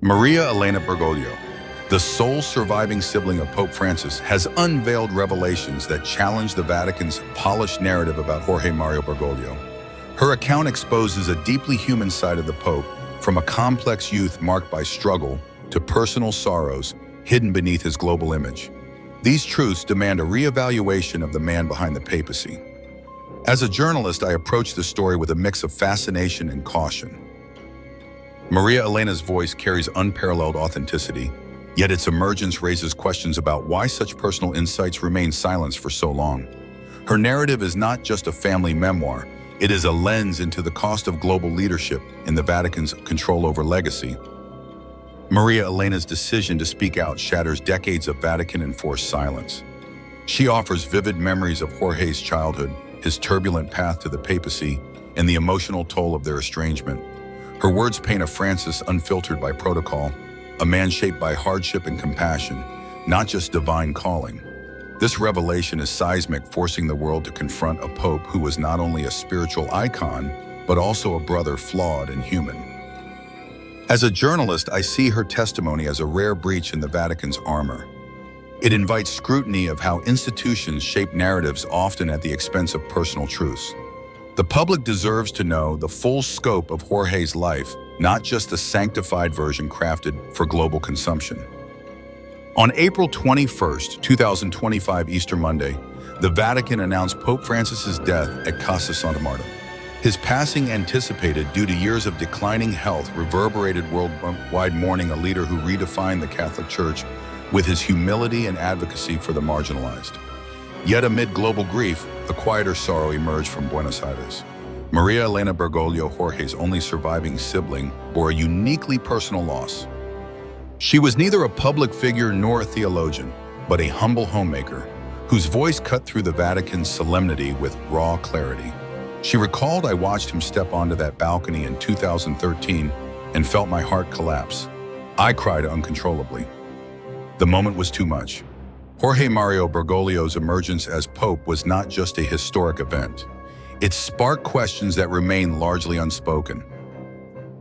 Maria Elena Bergoglio, the sole surviving sibling of Pope Francis, has unveiled revelations that challenge the Vatican's polished narrative about Jorge Mario Bergoglio. Her account exposes a deeply human side of the Pope, from a complex youth marked by struggle to personal sorrows hidden beneath his global image. These truths demand a reevaluation of the man behind the papacy. As a journalist, I approach the story with a mix of fascination and caution. Maria Elena's voice carries unparalleled authenticity, yet its emergence raises questions about why such personal insights remain silenced for so long. Her narrative is not just a family memoir, it is a lens into the cost of global leadership and the Vatican's control over legacy. Maria Elena's decision to speak out shatters decades of Vatican-enforced silence. She offers vivid memories of Jorge's childhood, his turbulent path to the papacy, and the emotional toll of their estrangement. Her words paint a Francis unfiltered by protocol, a man shaped by hardship and compassion, not just divine calling. This revelation is seismic, forcing the world to confront a pope who was not only a spiritual icon, but also a brother flawed and human. As a journalist, I see her testimony as a rare breach in the Vatican's armor. It invites scrutiny of how institutions shape narratives, often at the expense of personal truths. The public deserves to know the full scope of Jorge's life, not just the sanctified version crafted for global consumption. On April 21, 2025, Easter Monday, the Vatican announced Pope Francis's death at Casa Santa Marta. His passing, anticipated due to years of declining health, reverberated worldwide mourning, a leader who redefined the Catholic Church with his humility and advocacy for the marginalized. Yet amid global grief, a quieter sorrow emerged from Buenos Aires. Maria Elena Bergoglio, Jorge's only surviving sibling, bore a uniquely personal loss. She was neither a public figure nor a theologian, but a humble homemaker, whose voice cut through the Vatican's solemnity with raw clarity. She recalled, "I watched him step onto that balcony in 2013 and felt my heart collapse. I cried uncontrollably. The moment was too much." Jorge Mario Bergoglio's emergence as Pope was not just a historic event. It sparked questions that remain largely unspoken.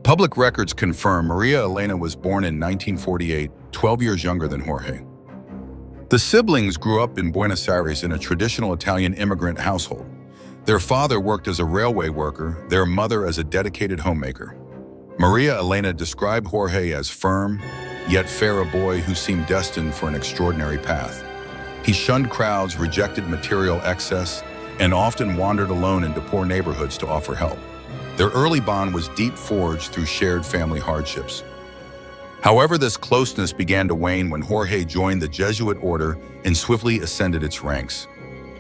Public records confirm Maria Elena was born in 1948, 12 years younger than Jorge. The siblings grew up in Buenos Aires in a traditional Italian immigrant household. Their father worked as a railway worker, their mother as a dedicated homemaker. Maria Elena described Jorge as firm, yet fair, a boy who seemed destined for an extraordinary path. He shunned crowds, rejected material excess, and often wandered alone into poor neighborhoods to offer help. Their early bond was deep, forged through shared family hardships. However, this closeness began to wane when Jorge joined the Jesuit order and swiftly ascended its ranks.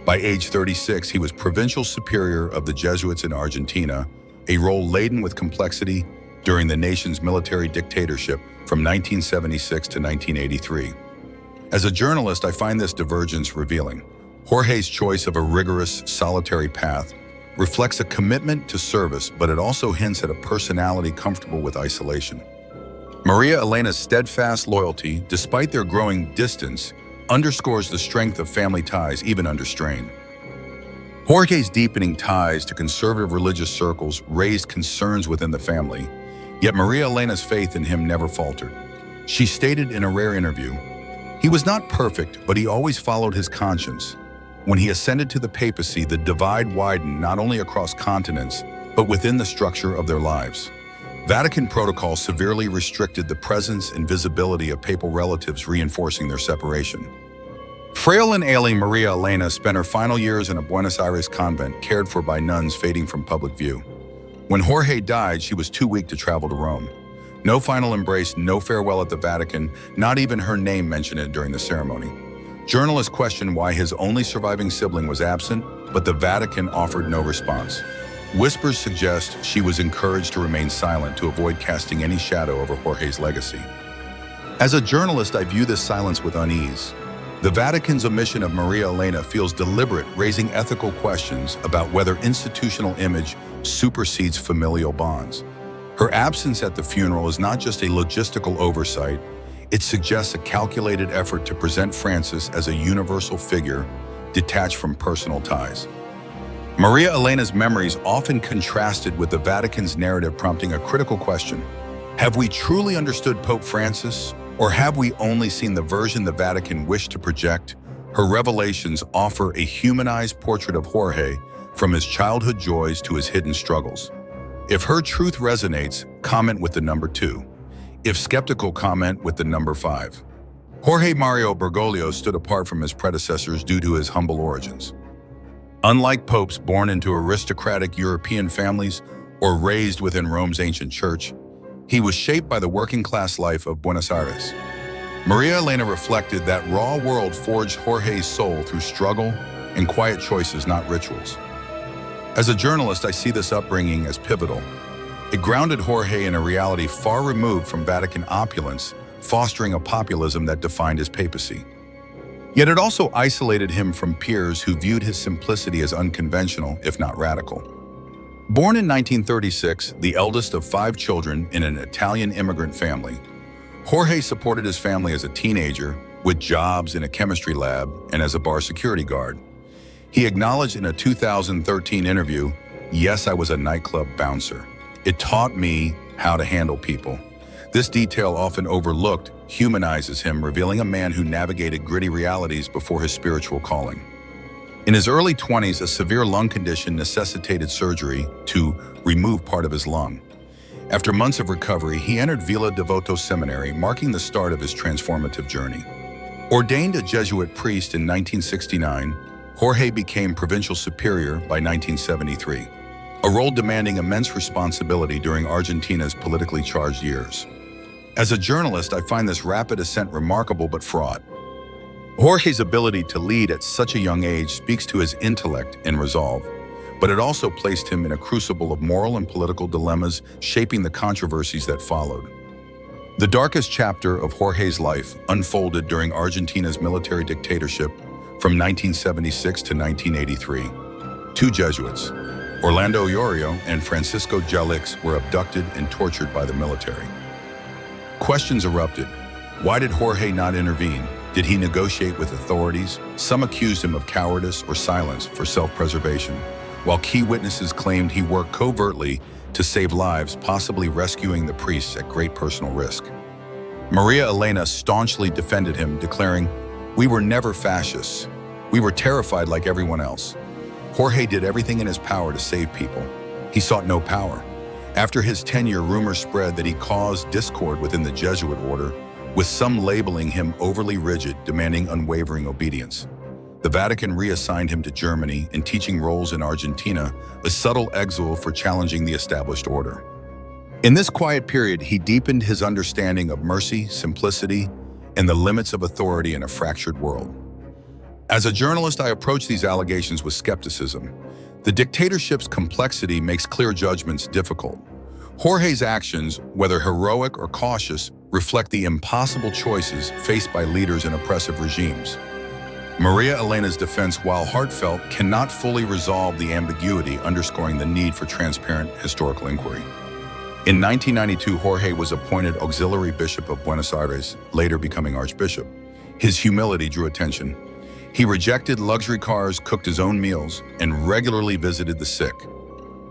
By age 36, he was provincial superior of the Jesuits in Argentina, a role laden with complexity during the nation's military dictatorship from 1976 to 1983. As a journalist, I find this divergence revealing. Jorge's choice of a rigorous, solitary path reflects a commitment to service, but it also hints at a personality comfortable with isolation. Maria Elena's steadfast loyalty, despite their growing distance, underscores the strength of family ties even under strain. Jorge's deepening ties to conservative religious circles raised concerns within the family, yet Maria Elena's faith in him never faltered. She stated in a rare interview, "He was not perfect, but he always followed his conscience." When he ascended to the papacy, the divide widened not only across continents, but within the structure of their lives. Vatican protocol severely restricted the presence and visibility of papal relatives, reinforcing their separation. Frail and ailing, Maria Elena spent her final years in a Buenos Aires convent, cared for by nuns fading from public view. When Jorge died, she was too weak to travel to Rome. No final embrace, no farewell at the Vatican, not even her name mentioned it during the ceremony. Journalists questioned why his only surviving sibling was absent, but the Vatican offered no response. Whispers suggest she was encouraged to remain silent to avoid casting any shadow over Jorge's legacy. As a journalist, I view this silence with unease. The Vatican's omission of Maria Elena feels deliberate, raising ethical questions about whether institutional image supersedes familial bonds. Her absence at the funeral is not just a logistical oversight, it suggests a calculated effort to present Francis as a universal figure detached from personal ties. Maria Elena's memories often contrasted with the Vatican's narrative, prompting a critical question. Have we truly understood Pope Francis, or have we only seen the version the Vatican wished to project? Her revelations offer a humanized portrait of Jorge, from his childhood joys to his hidden struggles. If her truth resonates, comment with the number 2. If skeptical, comment with the number 5. Jorge Mario Bergoglio stood apart from his predecessors due to his humble origins. Unlike popes born into aristocratic European families or raised within Rome's ancient church, he was shaped by the working-class life of Buenos Aires. Maria Elena reflected that raw world forged Jorge's soul through struggle and quiet choices, not rituals. As a journalist, I see this upbringing as pivotal. It grounded Jorge in a reality far removed from Vatican opulence, fostering a populism that defined his papacy. Yet it also isolated him from peers who viewed his simplicity as unconventional, if not radical. Born in 1936, the eldest of 5 children in an Italian immigrant family, Jorge supported his family as a teenager with jobs in a chemistry lab and as a bar security guard. He acknowledged in a 2013 interview, "Yes, I was a nightclub bouncer. It taught me how to handle people." This detail, often overlooked, humanizes him, revealing a man who navigated gritty realities before his spiritual calling. In his early 20s, a severe lung condition necessitated surgery to remove part of his lung. After months of recovery, he entered Villa Devoto Seminary, marking the start of his transformative journey. Ordained a Jesuit priest in 1969, Jorge became provincial superior by 1973, a role demanding immense responsibility during Argentina's politically charged years. As a journalist, I find this rapid ascent remarkable but fraught. Jorge's ability to lead at such a young age speaks to his intellect and resolve, but it also placed him in a crucible of moral and political dilemmas, shaping the controversies that followed. The darkest chapter of Jorge's life unfolded during Argentina's military dictatorship from 1976 to 1983. 2 Jesuits, Orlando Iorio and Francisco Jalix, were abducted and tortured by the military. Questions erupted. Why did Jorge not intervene? Did he negotiate with authorities? Some accused him of cowardice or silence for self-preservation, while key witnesses claimed he worked covertly to save lives, possibly rescuing the priests at great personal risk. Maria Elena staunchly defended him, declaring, "We were never fascists. We were terrified like everyone else." Jorge did everything in his power to save people. He sought no power. After his tenure, rumors spread that he caused discord within the Jesuit order, with some labeling him overly rigid, demanding unwavering obedience. The Vatican reassigned him to Germany and teaching roles in Argentina, a subtle exile for challenging the established order. In this quiet period, he deepened his understanding of mercy, simplicity, and the limits of authority in a fractured world. As a journalist, I approach these allegations with skepticism. The dictatorship's complexity makes clear judgments difficult. Jorge's actions, whether heroic or cautious, reflect the impossible choices faced by leaders in oppressive regimes. Maria Elena's defense, while heartfelt, cannot fully resolve the ambiguity, underscoring the need for transparent historical inquiry. In 1992, Jorge was appointed auxiliary bishop of Buenos Aires, later becoming archbishop. His humility drew attention. He rejected luxury cars, cooked his own meals, and regularly visited the sick,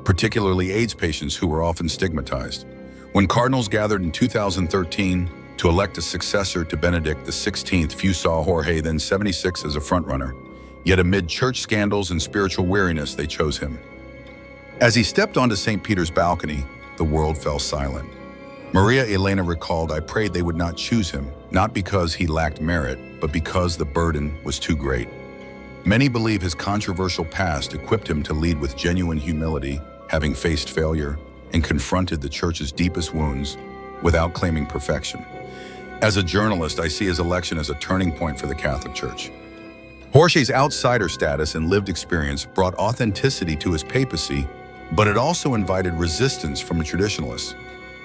particularly AIDS patients who were often stigmatized. When cardinals gathered in 2013 to elect a successor to Benedict XVI, few saw Jorge, then 76, as a frontrunner. Yet amid church scandals and spiritual weariness, they chose him. As he stepped onto St. Peter's balcony, the world fell silent. Maria Elena recalled, "I prayed they would not choose him, not because he lacked merit, but because the burden was too great." Many believe his controversial past equipped him to lead with genuine humility, having faced failure and confronted the church's deepest wounds without claiming perfection. As a journalist, I see his election as a turning point for the Catholic Church. Jorge's outsider status and lived experience brought authenticity to his papacy, but it also invited resistance from traditionalists.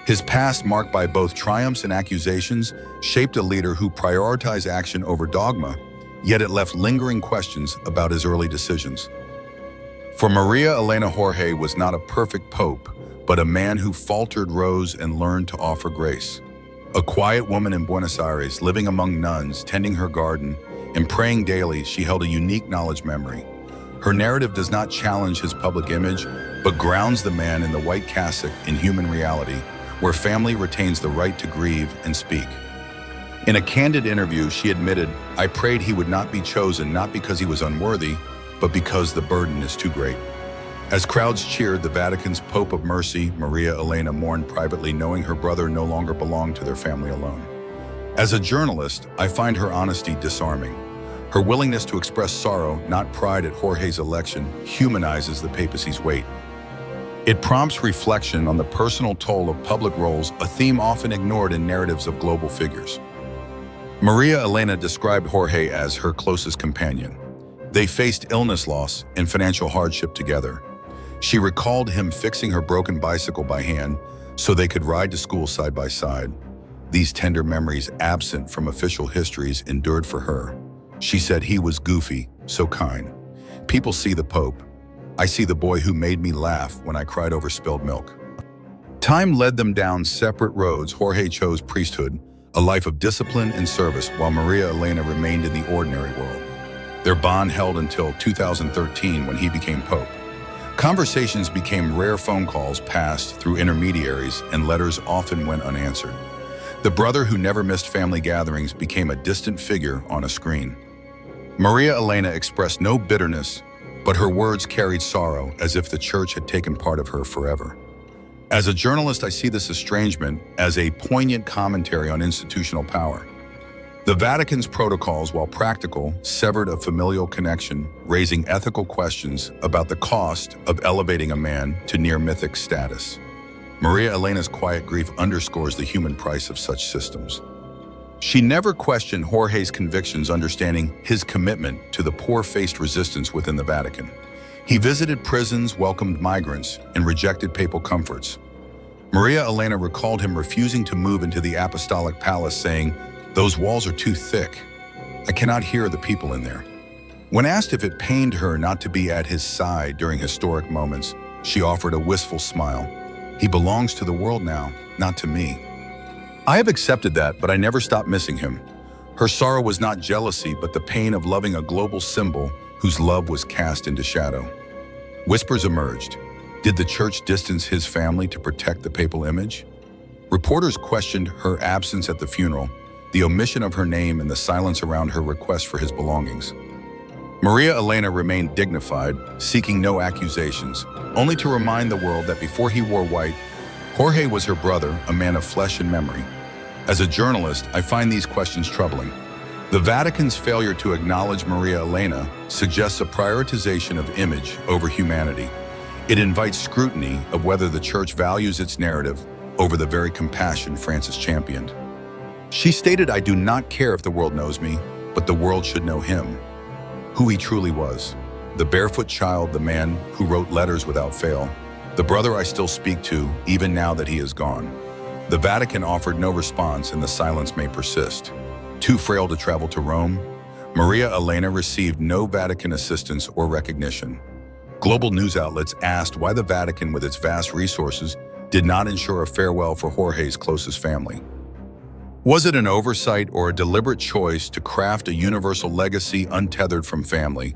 His past, marked by both triumphs and accusations, shaped a leader who prioritized action over dogma, yet it left lingering questions about his early decisions. For Maria Elena, Jorge was not a perfect pope, but a man who faltered, rose, and learned to offer grace. A quiet woman in Buenos Aires, living among nuns, tending her garden, and praying daily, she held a unique knowledge memory. Her narrative does not challenge his public image, but grounds the man in the white cassock in human reality, where family retains the right to grieve and speak. In a candid interview, she admitted, "I prayed he would not be chosen, not because he was unworthy, but because the burden is too great." As crowds cheered, the Vatican's Pope of Mercy, Maria Elena, mourned privately, knowing her brother no longer belonged to their family alone. As a journalist, I find her honesty disarming. Her willingness to express sorrow, not pride at Jorge's election, humanizes the papacy's weight. It prompts reflection on the personal toll of public roles, a theme often ignored in narratives of global figures. Maria Elena described Jorge as her closest companion. They faced illness loss and financial hardship together. She recalled him fixing her broken bicycle by hand so they could ride to school side by side. These tender memories, absent from official histories, endured for her. She said, "He was goofy, so kind. People see the Pope. I see the boy who made me laugh when I cried over spilled milk." Time led them down separate roads. Jorge chose priesthood, a life of discipline and service, while Maria Elena remained in the ordinary world. Their bond held until 2013 when he became Pope. Conversations became rare, phone calls passed through intermediaries, and letters often went unanswered. The brother who never missed family gatherings became a distant figure on a screen. Maria Elena expressed no bitterness, but her words carried sorrow, as if the church had taken part of her forever. As a journalist, I see this estrangement as a poignant commentary on institutional power. The Vatican's protocols, while practical, severed a familial connection, raising ethical questions about the cost of elevating a man to near mythic status. Maria Elena's quiet grief underscores the human price of such systems. She never questioned Jorge's convictions, understanding his commitment to the poor faced resistance within the Vatican. He visited prisons, welcomed migrants, and rejected papal comforts. Maria Elena recalled him refusing to move into the apostolic palace, saying, "Those walls are too thick. I cannot hear the people in there." When asked if it pained her not to be at his side during historic moments, she offered a wistful smile. "He belongs to the world now, not to me." I have accepted that, but I never stopped missing him. Her sorrow was not jealousy, but the pain of loving a global symbol whose love was cast into shadow. Whispers emerged. Did the church distance his family to protect the papal image? Reporters questioned her absence at the funeral, the omission of her name, and the silence around her request for his belongings. Maria Elena remained dignified, seeking no accusations, only to remind the world that before he wore white, Jorge was her brother, a man of flesh and memory. As a journalist, I find these questions troubling. The Vatican's failure to acknowledge Maria Elena suggests a prioritization of image over humanity. It invites scrutiny of whether the church values its narrative over the very compassion Francis championed. She stated, "I do not care if the world knows me, but the world should know him, who he truly was. The barefoot child, the man who wrote letters without fail, the brother I still speak to, even now that he is gone." The Vatican offered no response, and the silence may persist. Too frail to travel to Rome, Maria Elena received no Vatican assistance or recognition. Global news outlets asked why the Vatican, with its vast resources, did not ensure a farewell for Jorge's closest family. Was it an oversight or a deliberate choice to craft a universal legacy untethered from family?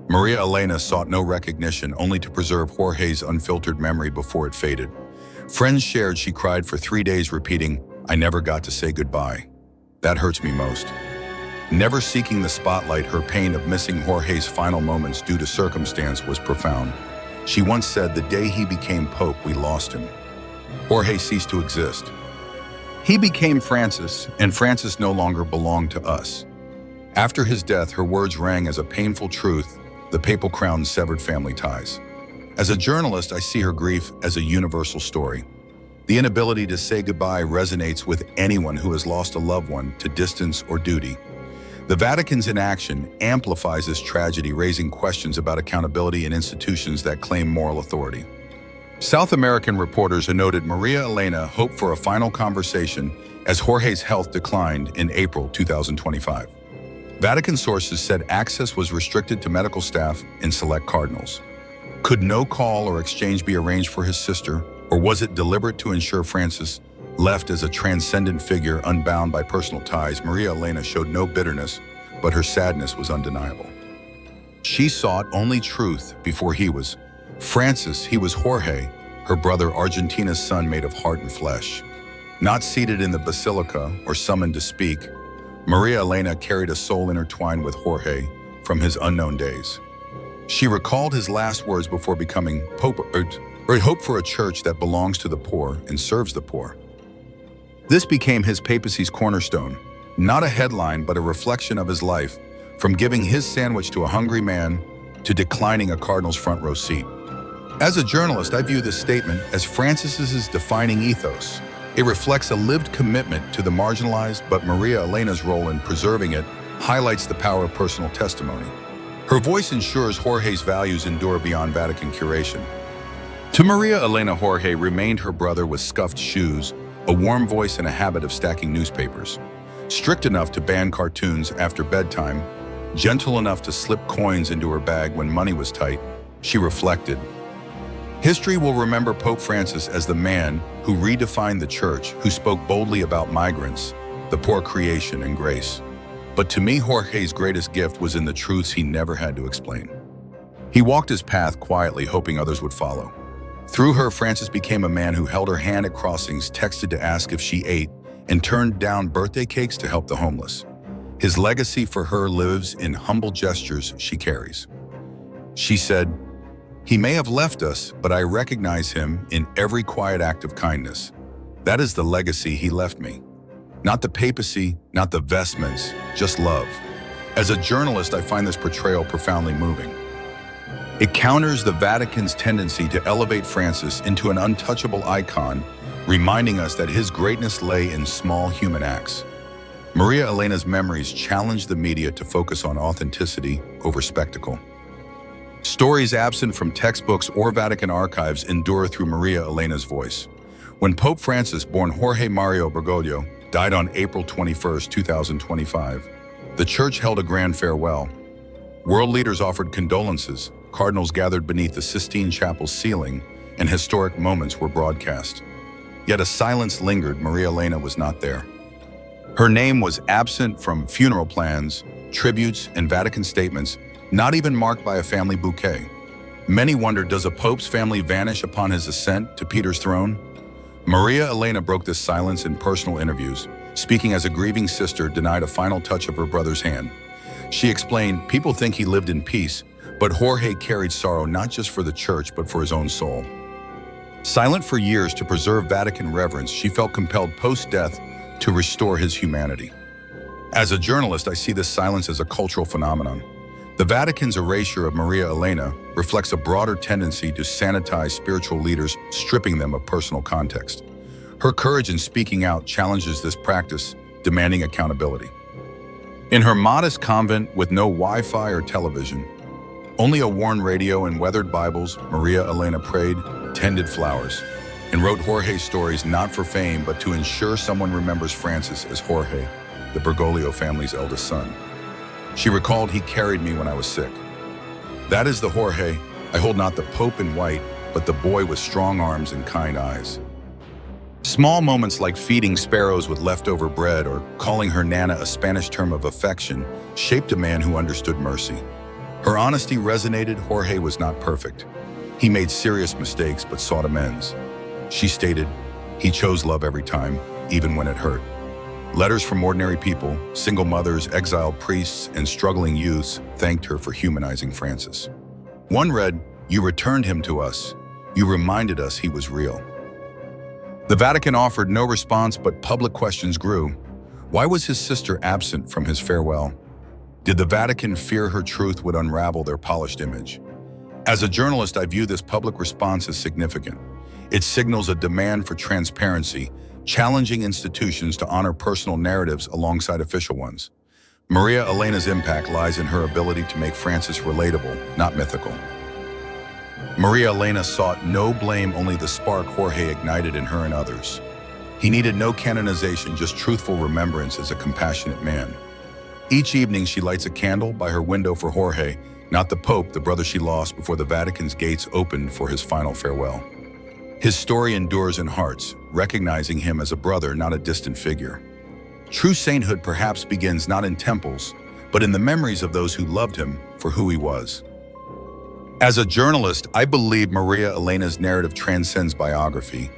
Maria Elena sought no recognition, only to preserve Jorge's unfiltered memory before it faded. Friends shared she cried for 3 days, repeating, "I never got to say goodbye." That hurts me most. Never seeking the spotlight, her pain of missing Jorge's final moments due to circumstance was profound. She once said, "The day he became Pope, we lost him. Jorge ceased to exist. He became Francis, and Francis no longer belonged to us." After his death, her words rang as a painful truth. The papal crown severed family ties. As a journalist, I see her grief as a universal story. The inability to say goodbye resonates with anyone who has lost a loved one to distance or duty. The Vatican's inaction amplifies this tragedy, raising questions about accountability in institutions that claim moral authority. South American reporters noted Maria Elena hoped for a final conversation as Jorge's health declined in April 2025. Vatican sources said access was restricted to medical staff and select cardinals. Could no call or exchange be arranged for his sister, or was it deliberate to ensure Francis left as a transcendent figure unbound by personal ties? Maria Elena showed no bitterness, but her sadness was undeniable. She sought only truth before he was Francis. He was Jorge, her brother, Argentina's son made of heart and flesh. Not seated in the basilica or summoned to speak, Maria Elena carried a soul intertwined with Jorge from his unknown days. She recalled his last words before becoming Pope, hope for a church that belongs to the poor and serves the poor. This became his papacy's cornerstone, not a headline but a reflection of his life, from giving his sandwich to a hungry man to declining a cardinal's front row seat. As a journalist, I view this statement as Francis's defining ethos. It reflects a lived commitment to the marginalized, but Maria Elena's role in preserving it highlights the power of personal testimony. Her voice ensures Jorge's values endure beyond Vatican curation. To Maria Elena, Jorge remained her brother with scuffed shoes, a warm voice and a habit of stacking newspapers. Strict enough to ban cartoons after bedtime, gentle enough to slip coins into her bag when money was tight, she reflected. History will remember Pope Francis as the man who redefined the church, who spoke boldly about migrants, the poor creation, and grace. But to me, Jorge's greatest gift was in the truths he never had to explain. He walked his path quietly, hoping others would follow. Through her, Francis became a man who held her hand at crossings, texted to ask if she ate, and turned down birthday cakes to help the homeless. His legacy for her lives in humble gestures she carries. She said, "He may have left us, but I recognize him in every quiet act of kindness. That is the legacy he left me. Not the papacy, not the vestments, just love." As a journalist, I find this portrayal profoundly moving. It counters the Vatican's tendency to elevate Francis into an untouchable icon, reminding us that his greatness lay in small human acts. Maria Elena's memories challenge the media to focus on authenticity over spectacle. Stories absent from textbooks or Vatican archives endure through Maria Elena's voice. When Pope Francis, born Jorge Mario Bergoglio, died on April 21, 2025, the church held a grand farewell. World leaders offered condolences, cardinals gathered beneath the Sistine Chapel's ceiling, and historic moments were broadcast. Yet a silence lingered. Maria Elena was not there. Her name was absent from funeral plans, tributes, and Vatican statements, not even marked by a family bouquet. Many wondered, does a pope's family vanish upon his ascent to Peter's throne? Maria Elena broke this silence in personal interviews, speaking as a grieving sister denied a final touch of her brother's hand. She explained, "People think he lived in peace, but Jorge carried sorrow not just for the church, but for his own soul." Silent for years to preserve Vatican reverence, she felt compelled post-death to restore his humanity. As a journalist, I see this silence as a cultural phenomenon. The Vatican's erasure of Maria Elena reflects a broader tendency to sanitize spiritual leaders, stripping them of personal context. Her courage in speaking out challenges this practice, demanding accountability. In her modest convent with no Wi-Fi or television, only a worn radio and weathered Bibles, Maria Elena prayed, tended flowers, and wrote Jorge's stories not for fame, but to ensure someone remembers Francis as Jorge, the Bergoglio family's eldest son. She recalled, "He carried me when I was sick. That is the Jorge. I hold not the Pope in white, but the boy with strong arms and kind eyes." Small moments like feeding sparrows with leftover bread or calling her Nana, a Spanish term of affection, shaped a man who understood mercy. Her honesty resonated. Jorge was not perfect. He made serious mistakes but sought amends. She stated, "He chose love every time, even when it hurt." Letters from ordinary people, single mothers, exiled priests, and struggling youths thanked her for humanizing Francis. One read, "You returned him to us. You reminded us he was real." The Vatican offered no response, but public questions grew. Why was his sister absent from his farewell? Did the Vatican fear her truth would unravel their polished image? As a journalist, I view this public response as significant. It signals a demand for transparency, challenging institutions to honor personal narratives alongside official ones. Maria Elena's impact lies in her ability to make Francis relatable, not mythical. Maria Elena sought no blame, only the spark Jorge ignited in her and others. He needed no canonization, just truthful remembrance as a compassionate man. Each evening she lights a candle by her window for Jorge, not the Pope, the brother she lost before the Vatican's gates opened for his final farewell. His story endures in hearts, recognizing him as a brother, not a distant figure. True sainthood perhaps begins not in temples, but in the memories of those who loved him for who he was. As a journalist, I believe Maria Elena's narrative transcends biography.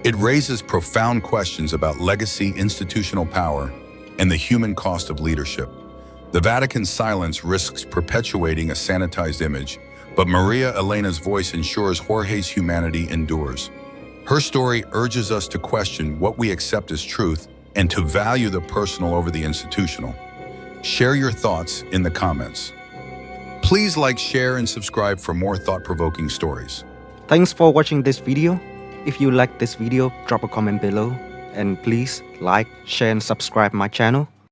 It raises profound questions about legacy, institutional power, and the human cost of leadership. The Vatican's silence risks perpetuating a sanitized image, but Maria Elena's voice ensures Jorge's humanity endures. Her story urges us to question what we accept as truth and to value the personal over the institutional. Share your thoughts in the comments. Please like, share, and subscribe for more thought-provoking stories. Thanks for watching this video. If you like this video, drop a comment below. And please like, share, and subscribe my channel.